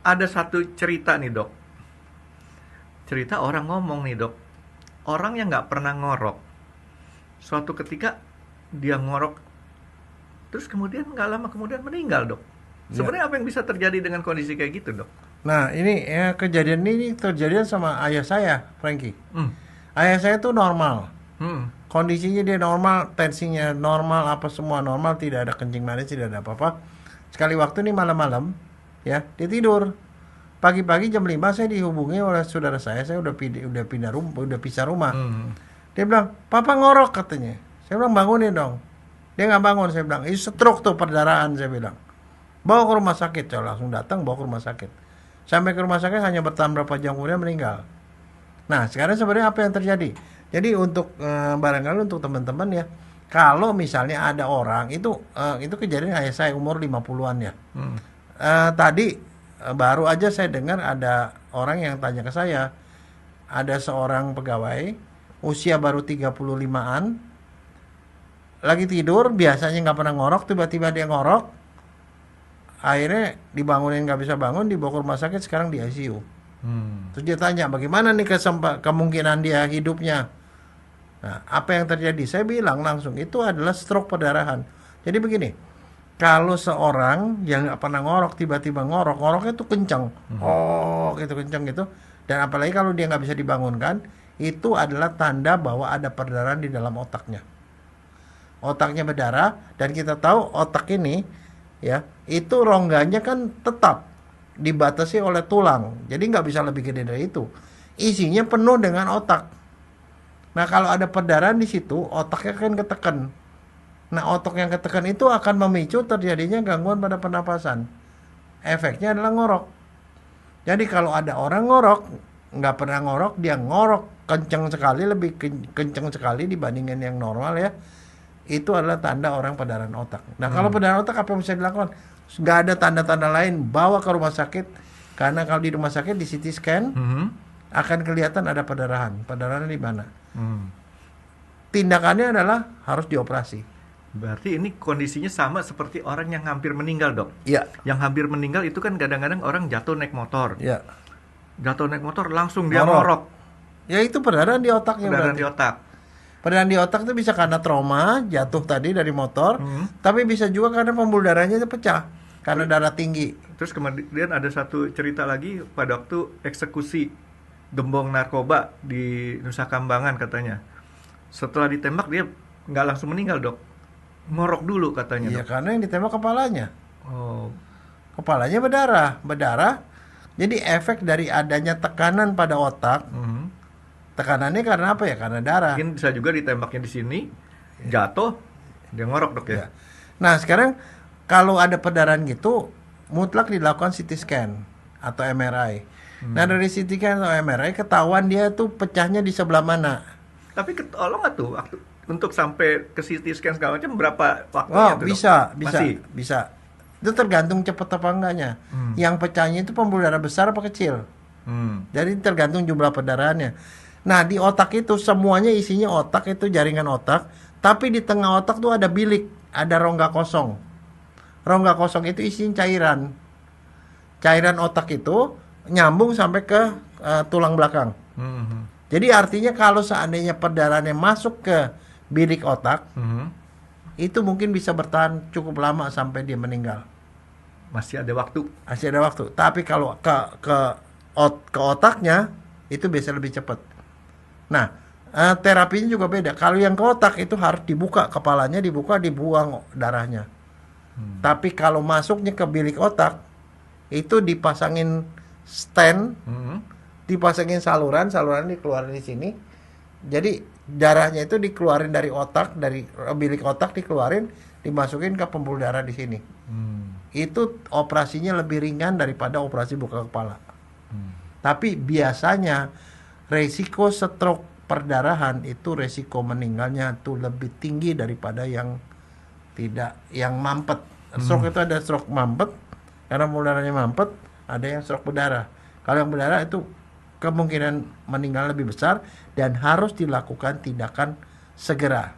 ada satu cerita nih dok. Cerita orang ngomong nih dok. Orang yang nggak pernah ngorok, suatu ketika dia ngorok, terus kemudian nggak lama kemudian meninggal dok. Ya. Sebenarnya apa yang bisa terjadi dengan kondisi kayak gitu dok? Nah, ini ya, kejadian ini terjadi sama ayah saya, Frankie. Hmm. Ayah saya tuh normal. Hmm. Kondisinya dia normal, tensinya normal, apa semua normal, tidak ada kencing manis, tidak ada apa-apa. Sekali waktu nih malam-malam, ya, dia tidur. Pagi-pagi jam 5 saya dihubungi oleh saudara saya udah pindah rumah, udah pisah rumah. Hmm. Dia bilang, "Papa ngorok," katanya. Saya bilang, "Bangunin dong." Dia nggak bangun, saya bilang, "Ini stroke tuh, perdarahan," saya bilang. "Bawa ke rumah sakit." Saya langsung datang, bawa ke rumah sakit. Sampai ke rumah sakit hanya bertahan berapa jam kemudian meninggal. Nah, sekarang sebenarnya apa yang terjadi? Jadi untuk barangkali untuk teman-teman ya, kalau misalnya ada orang itu kejadian ayah saya umur 50-an ya. Hmm. Tadi baru aja saya dengar ada orang yang tanya ke saya, ada seorang pegawai usia baru 35-an lagi tidur, biasanya nggak pernah ngorok, tiba-tiba dia ngorok, akhirnya dibangunin nggak bisa bangun, dibawa ke rumah sakit, sekarang di ICU. Hmm. Terus dia tanya bagaimana nih kemungkinan dia hidupnya. Nah, apa yang terjadi? Saya bilang langsung itu adalah stroke perdarahan. Jadi begini, kalau seorang yang nggak pernah ngorok tiba-tiba ngoroknya tuh kencang, oh gitu kencang gitu, dan apalagi kalau dia nggak bisa dibangunkan, itu adalah tanda bahwa ada perdarahan di dalam otaknya. Otaknya berdarah, dan kita tahu otak ini ya itu rongganya kan tetap dibatasi oleh tulang, jadi nggak bisa lebih gede dari itu. Isinya penuh dengan otak. Nah, kalau ada perdarahan di situ, otaknya kan ketekan. Nah, otak yang ketekan itu akan memicu terjadinya gangguan pada pernapasan. Efeknya adalah ngorok. Jadi kalau ada orang ngorok, nggak pernah ngorok, dia ngorok kenceng sekali, lebih kenceng sekali dibandingin yang normal ya, itu adalah tanda orang perdarahan otak. Nah, kalau perdarahan otak apa yang bisa dilakukan? Nggak ada tanda-tanda lain, bawa ke rumah sakit. Karena kalau di rumah sakit di CT scan Hmm. akan kelihatan ada perdarahan. Perdarahan di mana? Hmm. Tindakannya adalah harus dioperasi. Berarti ini kondisinya sama seperti orang yang hampir meninggal dok. Iya. Yang hampir meninggal itu kan kadang-kadang orang jatuh naik motor. Ya. Jatuh naik motor langsung dia Ngorok. ngorok. Ya itu perdarahan di otaknya Perdarahan berarti. di otak. Perdarahan di otak itu bisa karena trauma, jatuh tadi dari motor, tapi bisa juga karena pembuluh darahnya itu pecah karena darah tinggi. Terus kemudian ada satu cerita lagi pada waktu eksekusi gembong narkoba di Nusa Kambangan katanya. Setelah ditembak dia nggak langsung meninggal dok. Ngorok dulu katanya Iya, dok. karena yang ditembak kepalanya. Oh. Kepalanya berdarah. Jadi efek dari adanya tekanan pada otak, Mhm. tekanannya karena apa ya? Karena darah. Mungkin bisa juga ditembaknya di sini, jatuh, dia ngorok dok ya. Ya. Nah, sekarang kalau ada perdarahan gitu, mutlak dilakukan CT scan atau MRI. Nah, dari CT scan atau MRI ketahuan dia tuh pecahnya di sebelah mana. Tapi ketolong nggak tuh waktu untuk sampai ke CT scan segala macam berapa waktunya Oh, tuh, Dok? bisa. Itu tergantung cepet apa enggaknya. Yang pecahnya itu pembuluh darah besar apa kecil. Hmm. Jadi tergantung jumlah perdarahannya. Nah, di otak itu semuanya isinya otak, itu jaringan otak, tapi di tengah otak tuh ada bilik, ada rongga kosong. Rongga kosong itu isinya cairan. Cairan otak itu nyambung sampai ke tulang belakang. Mhm. Jadi artinya kalau seandainya perdarahannya masuk ke bilik otak, Mhm. itu mungkin bisa bertahan cukup lama sampai dia meninggal. Masih ada waktu. Masih ada waktu. Tapi kalau ke otaknya itu bisa lebih cepat. Nah, terapinya juga beda. Kalau yang ke otak itu harus dibuka, kepalanya dibuka, dibuang darahnya. Tapi kalau masuknya ke bilik otak, itu dipasangin stent, Mhm. dipasangin saluran dikeluarin di sini. Jadi darahnya itu dikeluarin dari otak, dari bilik otak dikeluarin, dimasukin ke pembuluh darah di sini. Itu operasinya lebih ringan daripada operasi buka kepala. Tapi biasanya resiko stroke perdarahan itu resiko meninggalnya tuh lebih tinggi daripada yang mampet. Stroke itu ada stroke mampet, karena pembuluh darahnya mampet, ada yang stroke berdarah. Kalau yang berdarah itu kemungkinan meninggal lebih besar dan harus dilakukan tindakan segera.